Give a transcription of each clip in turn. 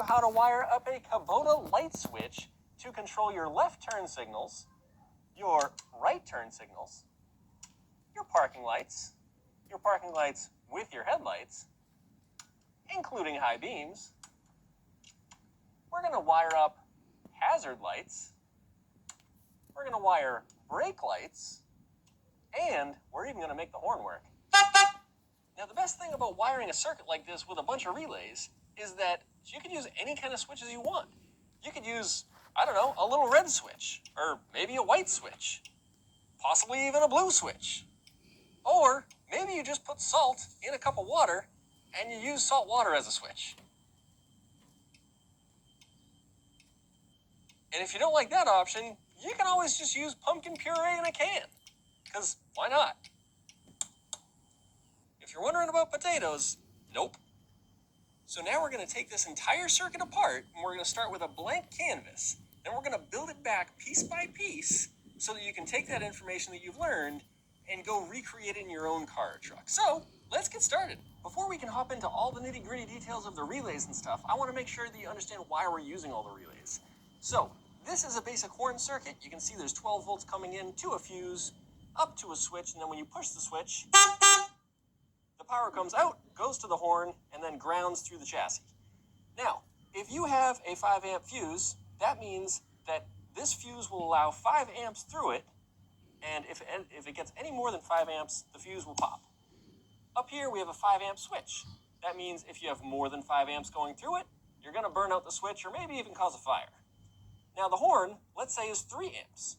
How to wire up a Kubota light switch to control your left turn signals, your right turn signals, your parking lights with your headlights, including high beams. We're going to wire up hazard lights. We're going to wire brake lights, and we're even going to make the horn work. Now, the best thing about wiring a circuit like this with a bunch of relays is that you can use any kind of switches you want. You could use, I don't know, a little red switch, or maybe a white switch, possibly even a blue switch. Or maybe you just put salt in a cup of water and you use salt water as a switch. And if you don't like that option, you can always just use pumpkin puree in a can, because why not? If you're wondering about potatoes, nope. So now we're going to take this entire circuit apart, and we're going to start with a blank canvas. Then we're going to build it back piece by piece so that you can take that information that you've learned and go recreate it in your own car or truck. So let's get started. Before we can hop into all the nitty-gritty details of the relays and stuff, I want to make sure that you understand why we're using all the relays. So this is a basic horn circuit. You can see there's 12 volts coming in to a fuse, up to a switch, and then when you push the switch, the power comes out, goes to the horn, and then grounds through the chassis. Now, if you have a 5 amp fuse, that means that this fuse will allow 5 amps through it, and if it gets any more than 5 amps, the fuse will pop. Up here, we have a 5 amp switch. That means if you have more than 5 amps going through it, you're going to burn out the switch or maybe even cause a fire. Now, the horn, let's say, is 3 amps.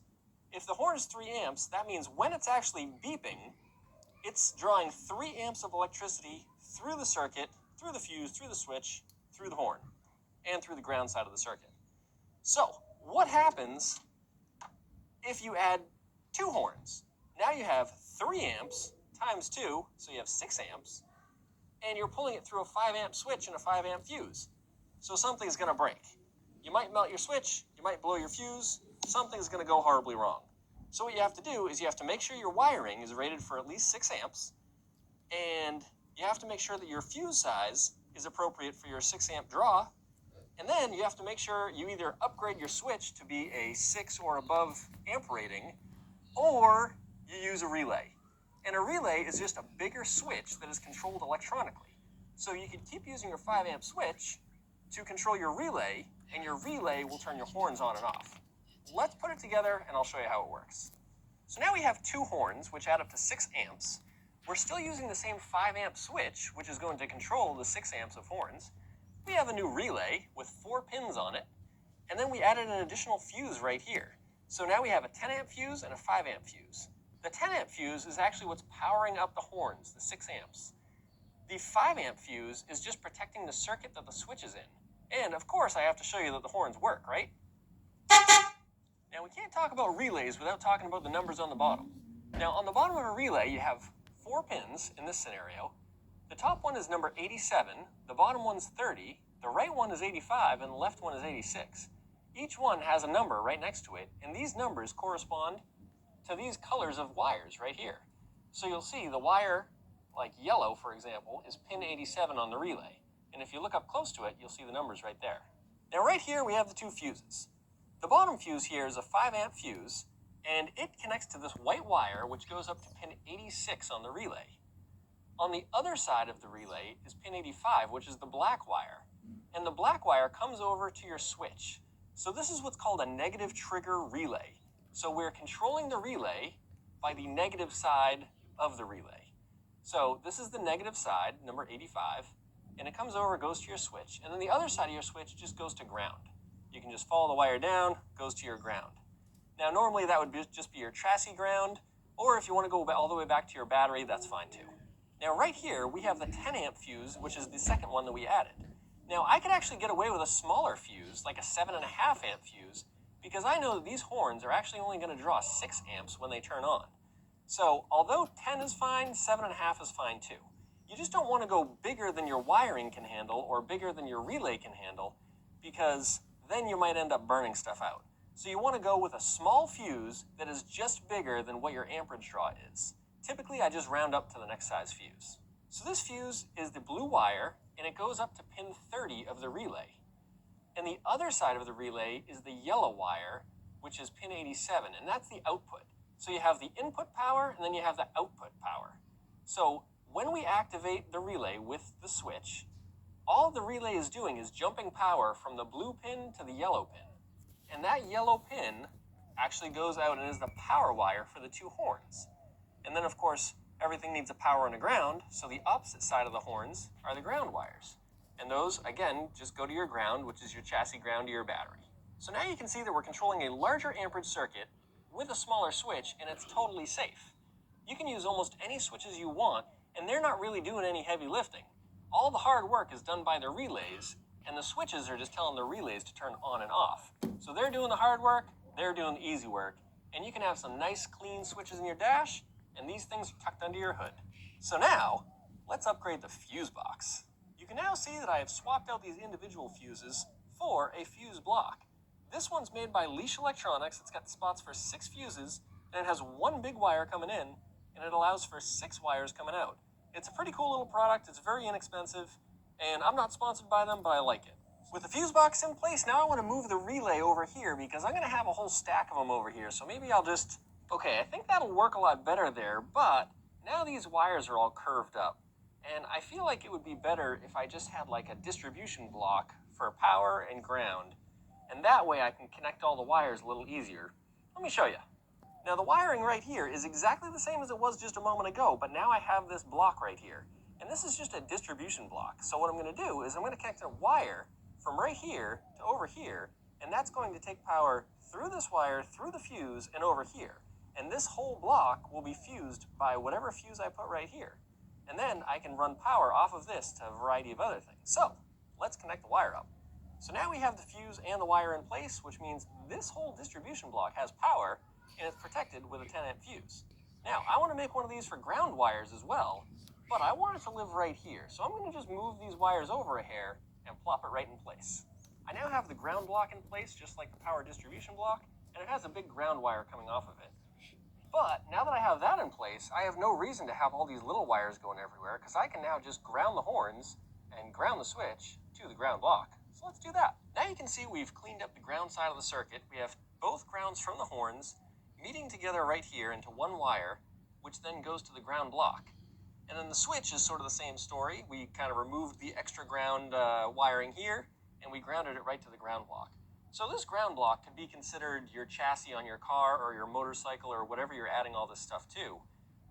If the horn is 3 amps, that means when it's actually beeping, it's drawing 3 amps of electricity through the circuit, through the fuse, through the switch, through the horn, and through the ground side of the circuit. So, what happens if you add 2 horns? Now you have 3 amps times 2, so you have 6 amps, and you're pulling it through a 5 amp switch and a 5 amp fuse. So something's going to break. You might melt your switch, you might blow your fuse, something's going to go horribly wrong. So what you have to do is you have to make sure your wiring is rated for at least 6 amps, and you have to make sure that your fuse size is appropriate for your 6 amp draw, and then you have to make sure you either upgrade your switch to be a 6 or above amp rating, or you use a relay. And a relay is just a bigger switch that is controlled electronically. So you can keep using your 5 amp switch to control your relay, and your relay will turn your horns on and off. Let's put it together and I'll show you how it works. So now we have 2 horns, which add up to 6 amps. We're still using the same 5 amp switch, which is going to control the 6 amps of horns. We have a new relay with 4 pins on it, and then we added an additional fuse right here. So now we have a 10 amp fuse and a 5 amp fuse. The 10 amp fuse is actually what's powering up the horns, the 6 amps. The 5 amp fuse is just protecting the circuit that the switch is in. And of course I have to show you that the horns work, right? Now, we can't talk about relays without talking about the numbers on the bottom. Now, on the bottom of a relay, you have 4 pins in this scenario. The top one is number 87, the bottom one's 30, the right one is 85, and the left one is 86. Each one has a number right next to it, and these numbers correspond to these colors of wires right here. So you'll see the wire, like yellow, for example, is pin 87 on the relay. And if you look up close to it, you'll see the numbers right there. Now, right here, we have the 2 fuses. The bottom fuse here is a 5 amp fuse, and it connects to this white wire, which goes up to pin 86 on the relay. On the other side of the relay is pin 85, which is the black wire. And the black wire comes over to your switch. So this is what's called a negative trigger relay. So we're controlling the relay by the negative side of the relay. So this is the negative side, number 85, and it comes over, goes to your switch, and then the other side of your switch just goes to ground. You can just follow the wire down, goes to your ground. Now, normally that would just be your chassis ground, or if you want to go all the way back to your battery, that's fine too. Now, right here, we have the 10 amp fuse, which is the second one that we added. Now, I could actually get away with a smaller fuse, like a 7.5 amp fuse, because I know that these horns are actually only going to draw 6 amps when they turn on. So, although 10 is fine, 7.5 is fine too. You just don't want to go bigger than your wiring can handle or bigger than your relay can handle, because then you might end up burning stuff out. So you want to go with a small fuse that is just bigger than what your amperage draw is. Typically, I just round up to the next size fuse. So this fuse is the blue wire, and it goes up to pin 30 of the relay. And the other side of the relay is the yellow wire, which is pin 87, and that's the output. So you have the input power, and then you have the output power. So when we activate the relay with the switch, all the relay is doing is jumping power from the blue pin to the yellow pin. And that yellow pin actually goes out and is the power wire for the two horns. And then, of course, everything needs a power and a ground, so the opposite side of the horns are the ground wires. And those, again, just go to your ground, which is your chassis ground to your battery. So now you can see that we're controlling a larger amperage circuit with a smaller switch, and it's totally safe. You can use almost any switches you want, and they're not really doing any heavy lifting. All the hard work is done by the relays, and the switches are just telling the relays to turn on and off. So they're doing the hard work, they're doing the easy work, and you can have some nice clean switches in your dash, and these things are tucked under your hood. So now, let's upgrade the fuse box. You can now see that I have swapped out these individual fuses for a fuse block. This one's made by Leash Electronics. It's got spots for 6 fuses, and it has one big wire coming in, and it allows for 6 wires coming out. It's a pretty cool little product. It's very inexpensive, and I'm not sponsored by them, but I like it. With the fuse box in place, now I want to move the relay over here because I'm going to have a whole stack of them over here. So maybe I'll just... Okay, I think that'll work a lot better there, but now these wires are all curved up. And I feel like it would be better if I just had like a distribution block for power and ground. And that way I can connect all the wires a little easier. Let me show you. Now the wiring right here is exactly the same as it was just a moment ago, but now I have this block right here. And this is just a distribution block. So what I'm going to do is I'm going to connect a wire from right here to over here, and that's going to take power through this wire, through the fuse, and over here. And this whole block will be fused by whatever fuse I put right here. And then I can run power off of this to a variety of other things. So let's connect the wire up. So now we have the fuse and the wire in place, which means this whole distribution block has power, and it's protected with a 10 amp fuse. Now, I want to make one of these for ground wires as well, but I want it to live right here. So I'm going to just move these wires over a hair and plop it right in place. I now have the ground block in place, just like the power distribution block, and it has a big ground wire coming off of it. But now that I have that in place, I have no reason to have all these little wires going everywhere, because I can now just ground the horns and ground the switch to the ground block. So let's do that. Now you can see we've cleaned up the ground side of the circuit. We have both grounds from the horns meeting together right here into one wire, which then goes to the ground block. And then the switch is sort of the same story. We kind of removed the extra ground wiring here, and we grounded it right to the ground block. So this ground block could be considered your chassis on your car or your motorcycle or whatever you're adding all this stuff to.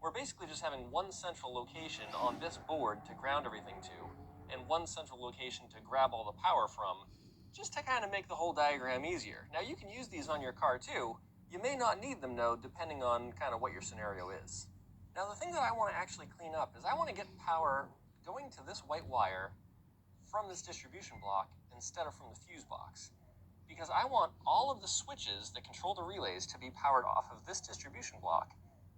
We're basically just having one central location on this board to ground everything to, and one central location to grab all the power from, just to kind of make the whole diagram easier. Now you can use these on your car too. You may not need them though, depending on kind of what your scenario is. Now the thing that I want to actually clean up is I want to get power going to this white wire from this distribution block instead of from the fuse box. Because I want all of the switches that control the relays to be powered off of this distribution block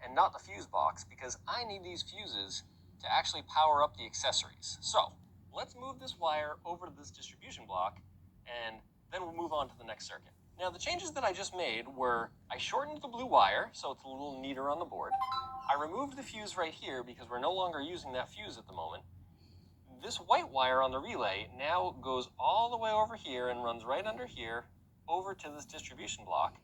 and not the fuse box, because I need these fuses to actually power up the accessories. So let's move this wire over to this distribution block, and then we'll move on to the next circuit. Now the changes that I just made were I shortened the blue wire so it's a little neater on the board. I removed the fuse right here because we're no longer using that fuse at the moment. This white wire on the relay now goes all the way over here and runs right under here over to this distribution block.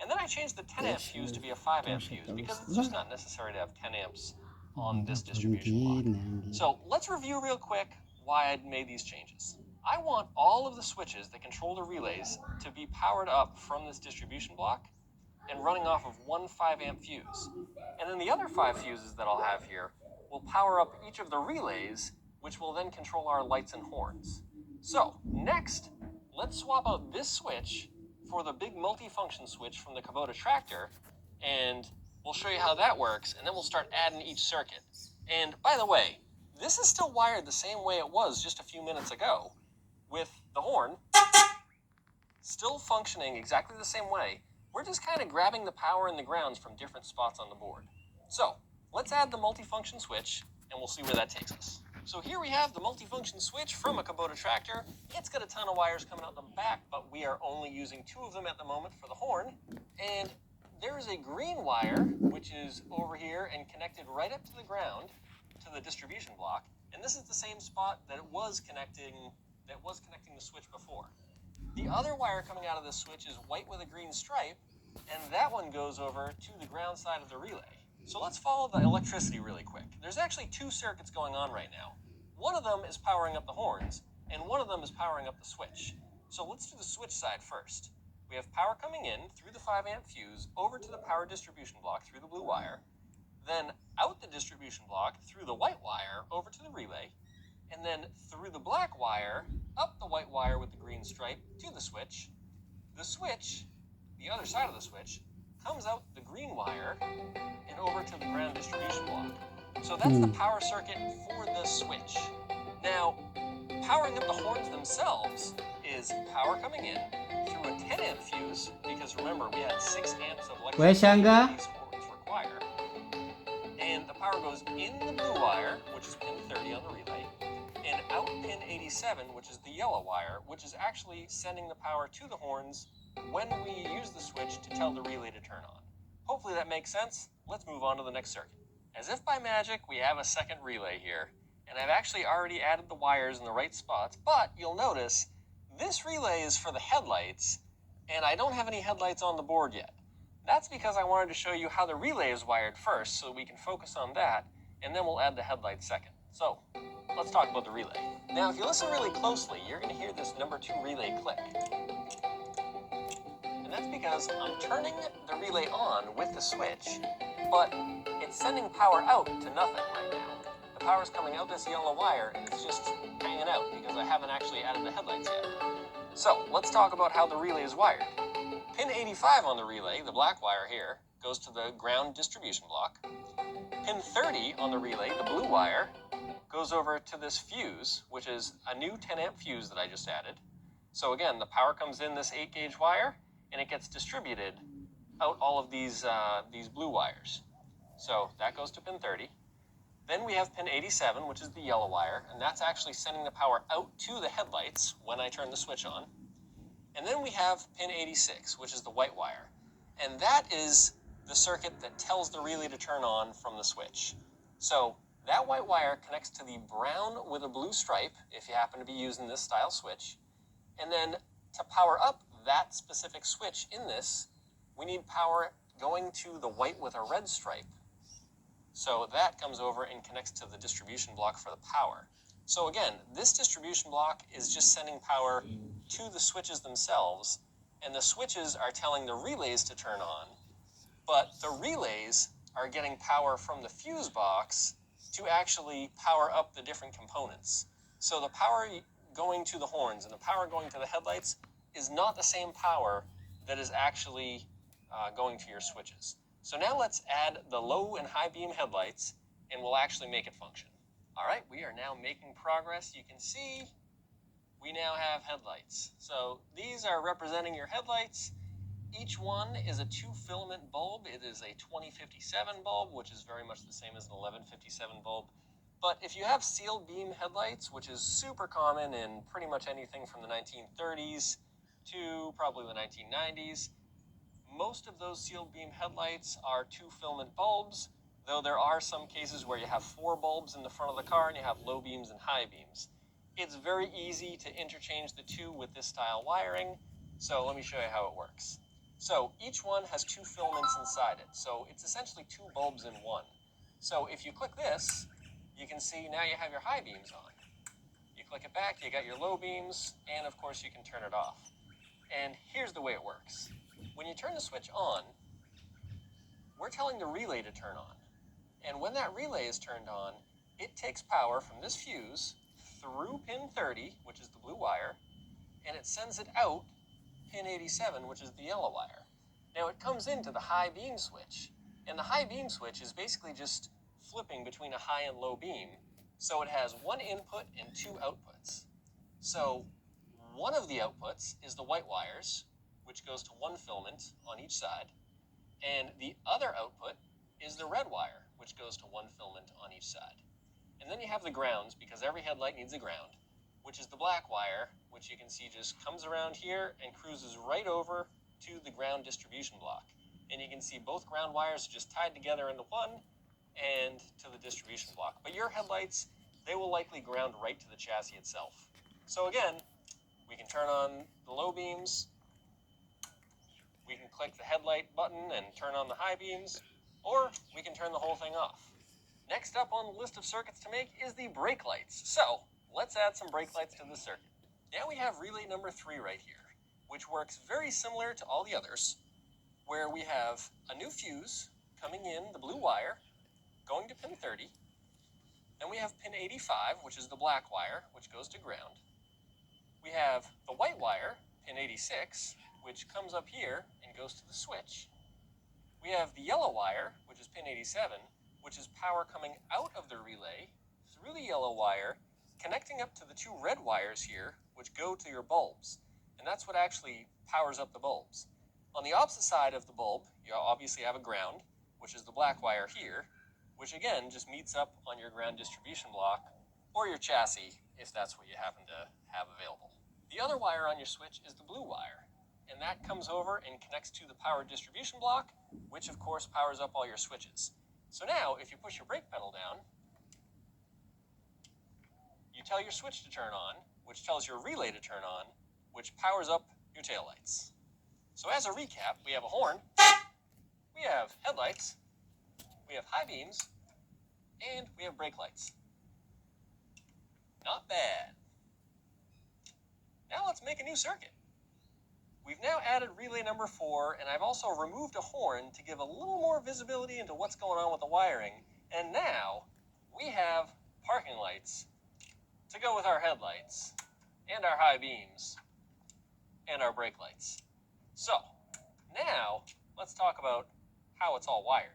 And then I changed the 10 amp fuse to be a 5 amp fuse because it's just not necessary to have 10 amps on this distribution block. So let's review real quick why I made these changes. I want all of the switches that control the relays to be powered up from this distribution block and running off of one 5 amp fuse. And then the other 5 fuses that I'll have here will power up each of the relays, which will then control our lights and horns. So next, let's swap out this switch for the big multi-function switch from the Kubota tractor, and we'll show you how that works, and then we'll start adding each circuit. And by the way, this is still wired the same way it was just a few minutes ago, with the horn still functioning exactly the same way. We're just kind of grabbing the power and the grounds from different spots on the board. So let's add the multi-function switch, and we'll see where that takes us. So here we have the multi-function switch from a Kubota tractor. It's got a ton of wires coming out the back, but we are only using 2 of them at the moment for the horn. And there is a green wire, which is over here and connected right up to the ground to the distribution block. And this is the same spot that was connecting the switch before. The other wire coming out of this switch is white with a green stripe, and that one goes over to the ground side of the relay. So let's follow the electricity really quick. There's actually two circuits going on right now. One of them is powering up the horns, and one of them is powering up the switch. So let's do the switch side first. We have power coming in through the 5-amp fuse over to the power distribution block through the blue wire, then out the distribution block through the white wire over to the relay, and then through the black wire, up the white wire with the green stripe to the switch. The switch, the other side of the switch, comes out the green wire and over to the ground distribution block. So that's the power circuit for the switch. Now, powering up the horns themselves is power coming in through a 10-amp fuse, because remember, we had 6 amps of electricity these horns require. And the power goes in the blue wire, which is pin 30 on the relay, and out pin 87, which is the yellow wire, which is actually sending the power to the horns when we use the switch to tell the relay to turn on. Hopefully that makes sense. Let's move on to the next circuit. As if by magic, we have a second relay here, and I've actually already added the wires in the right spots, but you'll notice this relay is for the headlights, and I don't have any headlights on the board yet. That's because I wanted to show you how the relay is wired first, so we can focus on that, and then we'll add the headlights second. So, let's talk about the relay. Now, if you listen really closely, you're going to hear this number 2 relay click. And that's because I'm turning the relay on with the switch, but it's sending power out to nothing right now. The power's coming out this yellow wire, and it's just hanging out because I haven't actually added the headlights yet. So, let's talk about how the relay is wired. Pin 85 on the relay, the black wire here, goes to the ground distribution block. Pin 30 on the relay, the blue wire, goes over to this fuse, which is a new 10-amp fuse that I just added. So again, the power comes in this 8-gauge wire, and it gets distributed out all of these blue wires. So that goes to pin 30. Then we have pin 87, which is the yellow wire, and that's actually sending the power out to the headlights when I turn the switch on. And then we have pin 86, which is the white wire, and that is the circuit that tells the relay to turn on from the switch. So that white wire connects to the brown with a blue stripe, if you happen to be using this style switch. And then to power up that specific switch in this, we need power going to the white with a red stripe. So that comes over and connects to the distribution block for the power. So again, this distribution block is just sending power to the switches themselves, and the switches are telling the relays to turn on, but the relays are getting power from the fuse box to actually power up the different components. So the power going to the horns and the power going to the headlights is not the same power that is actually going to your switches. So now let's add the low and high beam headlights, and we'll actually make it function. All right, we are now making progress. You can see we now have headlights. So these are representing your headlights. Each one is a 2-filament bulb. It is a 2057 bulb, which is very much the same as an 1157 bulb. But if you have sealed beam headlights, which is super common in pretty much anything from the 1930s to probably the 1990s, most of those sealed beam headlights are 2-filament bulbs, though there are some cases where you have 4 bulbs in the front of the car and you have low beams and high beams. It's very easy to interchange the two with this style wiring, so let me show you how it works. So each one has 2 filaments inside it, so it's essentially 2 bulbs in one. So if you click this, you can see now you have your high beams on. You click it back, you got your low beams, and of course you can turn it off. And here's the way it works. When you turn the switch on, we're telling the relay to turn on. And when that relay is turned on, it takes power from this fuse through pin 30, which is the blue wire, and it sends it out pin 87, which is the yellow wire. Now it comes into the high beam switch, and the high beam switch is basically just flipping between a high and low beam, so it has 1 input and 2 outputs. So one of the outputs is the white wires, which goes to 1 filament on each side, and the other output is the red wire, which goes to 1 filament on each side. And then you have the grounds, because every headlight needs a ground, which is the black wire, which you can see just comes around here and cruises right over to the ground distribution block. And you can see both ground wires are just tied together into one and to the distribution block. But your headlights, they will likely ground right to the chassis itself. So again, We can turn on the low beams. We can click the headlight button and turn on the high beams, or we can turn the whole thing off. Next up on the list of circuits to make is the brake lights. So let's add some brake lights to the circuit. Now we have relay number 3 right here, which works very similar to all the others, where we have a new fuse coming in, the blue wire, going to pin 30. Then we have pin 85, which is the black wire, which goes to ground. We have the white wire, pin 86, which comes up here and goes to the switch. We have the yellow wire, which is pin 87, which is power coming out of the relay through the yellow wire, connecting up to the 2 red wires here, which go to your bulbs. And that's what actually powers up the bulbs. On the opposite side of the bulb, you obviously have a ground, which is the black wire here, which again just meets up on your ground distribution block or your chassis if that's what you happen to have available. The other wire on your switch is the blue wire, and that comes over and connects to the power distribution block, which of course powers up all your switches. So now, if you push your brake pedal down, you tell your switch to turn on, which tells your relay to turn on, which powers up your taillights. So as a recap, we have a horn, we have headlights, we have high beams, and we have brake lights. Not bad. Now let's make a new circuit. We've now added relay number 4, and I've also removed a horn to give a little more visibility into what's going on with the wiring. And now we have parking lights to go with our headlights and our high beams and our brake lights. So now let's talk about how it's all wired.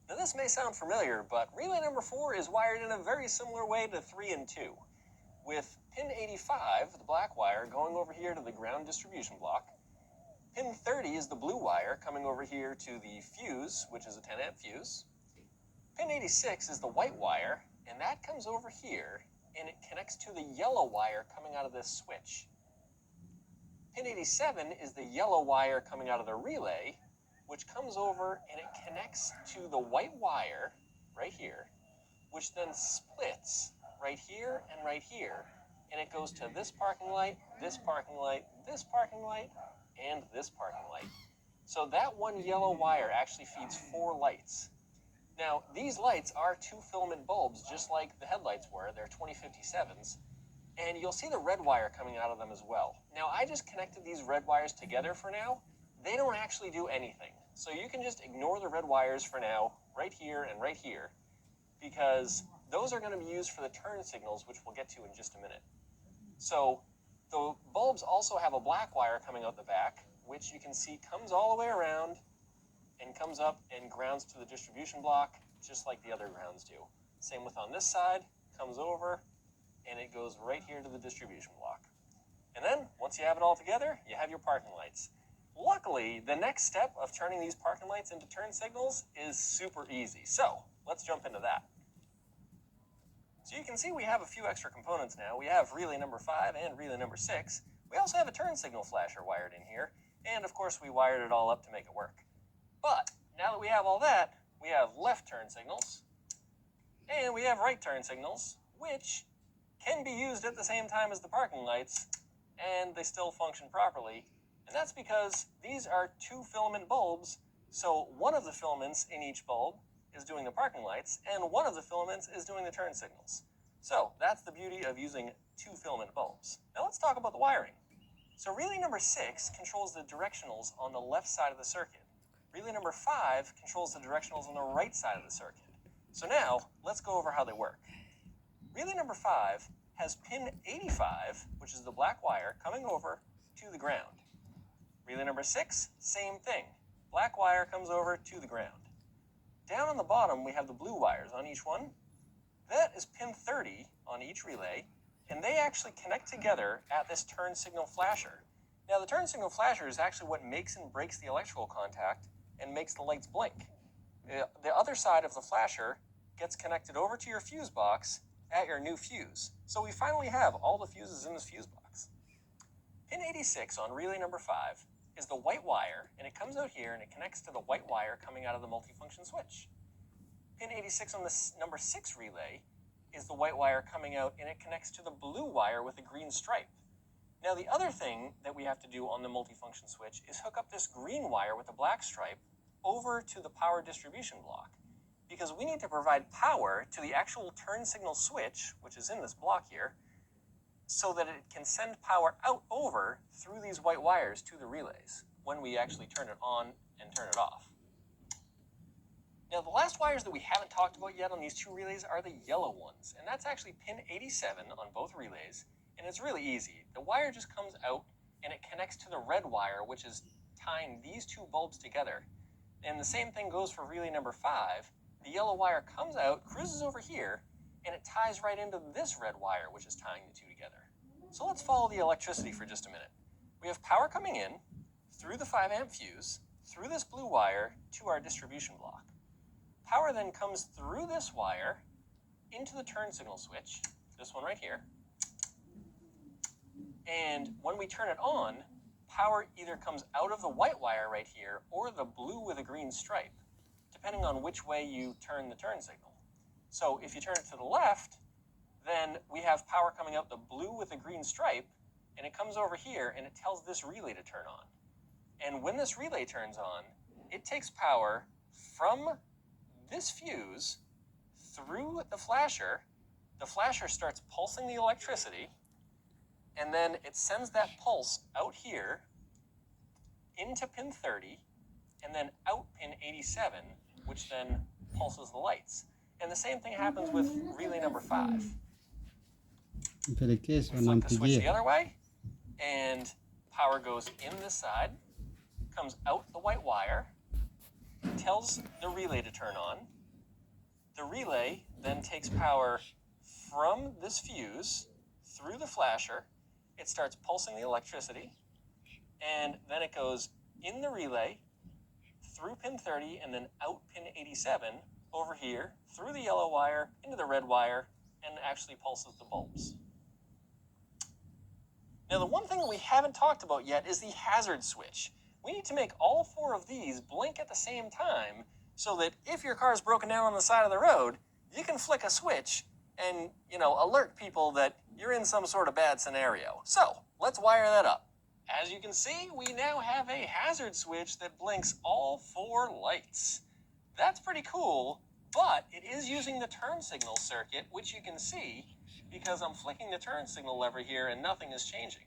Now this may sound familiar, but relay number 4 is wired in a very similar way to 3 and 2, with pin 85, the black wire, going over here to the ground distribution block. Pin 30 is the blue wire coming over here to the fuse, which is a 10 amp fuse. Pin 86 is the white wire, and that comes over here, and it connects to the yellow wire coming out of this switch. Pin 87 is the yellow wire coming out of the relay, which comes over and it connects to the white wire right here, which then splits right here and right here, and it goes to this parking light, this parking light, this parking light, and this parking light. So that one yellow wire actually feeds 4 lights. Now, these lights are 2 filament bulbs, just like the headlights were. They're 2057s. And you'll see the red wire coming out of them as well. Now, I just connected these red wires together for now. They don't actually do anything. So you can just ignore the red wires for now, right here and right here, because those are going to be used for the turn signals, which we'll get to in just a minute. So the bulbs also have a black wire coming out the back, which you can see comes all the way around and comes up and grounds to the distribution block, just like the other grounds do. Same with on this side, comes over, and it goes right here to the distribution block. And then, once you have it all together, you have your parking lights. Luckily, the next step of turning these parking lights into turn signals is super easy. So, let's jump into that. So you can see we have a few extra components now. We have relay number 5 and relay number 6. We also have a turn signal flasher wired in here. And of course, we wired it all up to make it work. But, now that we have all that, we have left turn signals. And we have right turn signals, which can be used at the same time as the parking lights, and they still function properly. And that's because these are 2 filament bulbs, so one of the filaments in each bulb is doing the parking lights, and one of the filaments is doing the turn signals. So that's the beauty of using 2 filament bulbs. Now let's talk about the wiring. So relay number 6 controls the directionals on the left side of the circuit. Relay number 5 controls the directionals on the right side of the circuit. So now, let's go over how they work. Relay number 5 has pin 85, which is the black wire, coming over to the ground. Relay number 6, same thing. Black wire comes over to the ground. Down on the bottom, we have the blue wires on each one. That is pin 30 on each relay, and they actually connect together at this turn signal flasher. Now, the turn signal flasher is actually what makes and breaks the electrical contact and makes the lights blink. The other side of the flasher gets connected over to your fuse box at your new fuse. So we finally have all the fuses in this fuse box. Pin 86 on relay number 5 is the white wire, and it comes out here and it connects to the white wire coming out of the multifunction switch. Pin 86 on the number 6 relay is the white wire coming out, and it connects to the blue wire with a green stripe. Now the other thing that we have to do on the multifunction switch is hook up this green wire with the black stripe over to the power distribution block, because we need to provide power to the actual turn signal switch, which is in this block here, so that it can send power out over through these white wires to the relays when we actually turn it on and turn it off. Now the last wires that we haven't talked about yet on these two relays are the yellow ones, and that's actually pin 87 on both relays, and it's really easy. The wire just comes out and it connects to the red wire, which is tying these two bulbs together. And the same thing goes for relay number 5. The yellow wire comes out, cruises over here, and it ties right into this red wire, which is tying the two together. So let's follow the electricity for just a minute. We have power coming in through the 5 amp fuse, through this blue wire to our distribution block. Power then comes through this wire into the turn signal switch, this one right here. And when we turn it on, power either comes out of the white wire right here or the blue with a green stripe, depending on which way you turn the turn signal. So if you turn it to the left, then we have power coming out the blue with a green stripe, and it comes over here and it tells this relay to turn on. And when this relay turns on, it takes power from this fuse through the flasher. The flasher starts pulsing the electricity, and then it sends that pulse out here into pin 30, and then out pin 87, which then pulses the lights. And the same thing happens with relay number 5. Flip the switch the other way, and power goes in this side, comes out the white wire, tells the relay to turn on. The relay then takes power from this fuse through the flasher. It starts pulsing the electricity, and then it goes in the relay, through pin 30, and then out pin 87, over here, through the yellow wire, into the red wire, and actually pulses the bulbs. Now the one thing that we haven't talked about yet is the hazard switch. We need to make all 4 of these blink at the same time so that if your car is broken down on the side of the road, you can flick a switch and, alert people that you're in some sort of bad scenario. So let's wire that up. As you can see, we now have a hazard switch that blinks all 4 lights. That's pretty cool, but it is using the turn signal circuit, which you can see because I'm flicking the turn signal lever here and nothing is changing.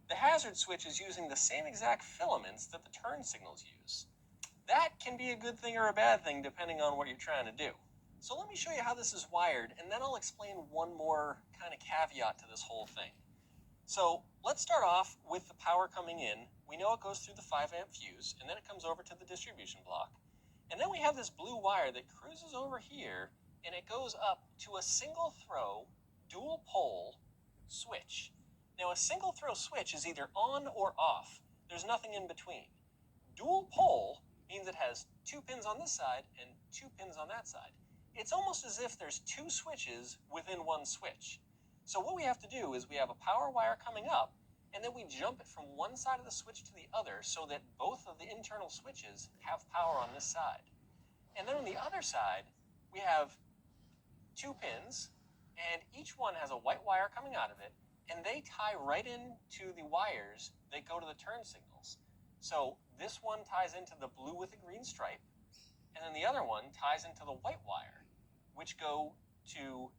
The hazard switch is using the same exact filaments that the turn signals use. That can be a good thing or a bad thing depending on what you're trying to do. So let me show you how this is wired, and then I'll explain one more kind of caveat to this whole thing. So let's start off with the power coming in. We know it goes through the 5 amp fuse, and then it comes over to the distribution block. And then we have this blue wire that cruises over here, and it goes up to a single throw, dual pole switch. Now a single throw switch is either on or off. There's nothing in between. Dual pole means it has 2 pins on this side and 2 pins on that side. It's almost as if there's 2 switches within one switch. So what we have to do is we have a power wire coming up, and then we jump it from one side of the switch to the other so that both of the internal switches have power on this side. And then on the other side, we have 2 pins, and each one has a white wire coming out of it, and they tie right into the wires that go to the turn signals. So this one ties into the blue with a green stripe, and then the other one ties into the white wire, which go to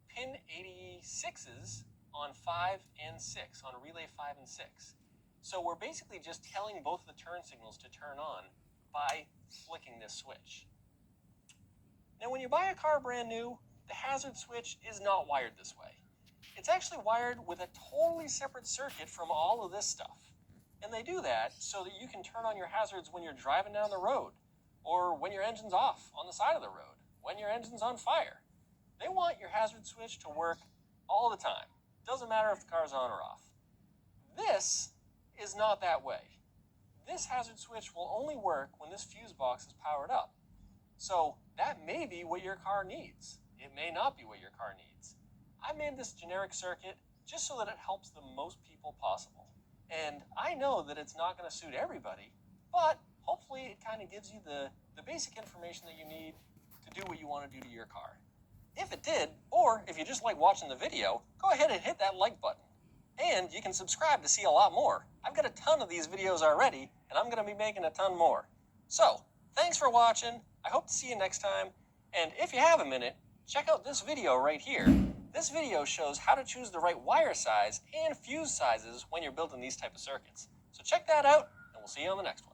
pin 86s on 5 and 6, on relay 5 and 6. So we're basically just telling both of the turn signals to turn on by flicking this switch. Now when you buy a car brand new, the hazard switch is not wired this way. It's actually wired with a totally separate circuit from all of this stuff. And they do that so that you can turn on your hazards when you're driving down the road, or when your engine's off on the side of the road, when your engine's on fire. They want your hazard switch to work all the time. Doesn't matter if the car's on or off. This is not that way. This hazard switch will only work when this fuse box is powered up. So that may be what your car needs. It may not be what your car needs. I made this generic circuit just so that it helps the most people possible. And I know that it's not going to suit everybody, but hopefully it kind of gives you the basic information that you need to do what you want to do to your car. If it did, or if you just like watching the video, go ahead and hit that like button. And you can subscribe to see a lot more. I've got a ton of these videos already, and I'm going to be making a ton more. So, thanks for watching. I hope to see you next time. And if you have a minute, check out this video right here. This video shows how to choose the right wire size and fuse sizes when you're building these type of circuits. So check that out, and we'll see you on the next one.